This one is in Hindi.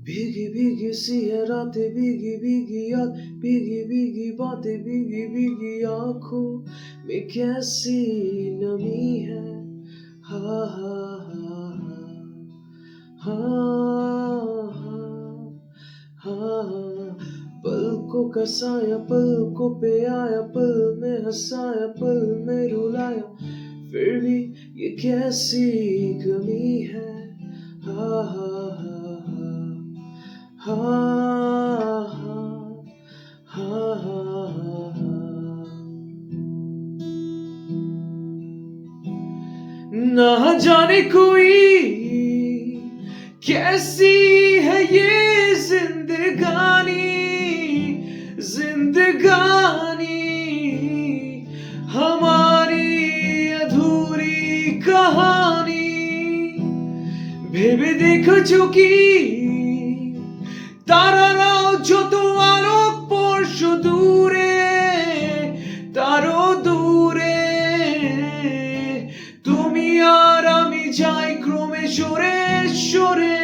भीगी भीगी सी है रातें, भीगी भीगी याद, भीगी भीगी बातें, भीगी भीगी आंखों में कैसी नमी है। हा हा हा हा हा हा हा। पलकों का साया पलकों पे आया, पल में हंसाया पल में रुलाया, फिर भी ये कैसी कमी है। हा हा हा हा हा हा हा हा। ना जाने कोई कैसी है ये जिंदगानी, जिंदगानी हमारी अधूरी कहानी। ভেবে দেখেছো কি তারারাও যত আলোক বর্ষ দূরে, তারও দূরে তুমি আর আমি যাই ক্রমে সরে সরে।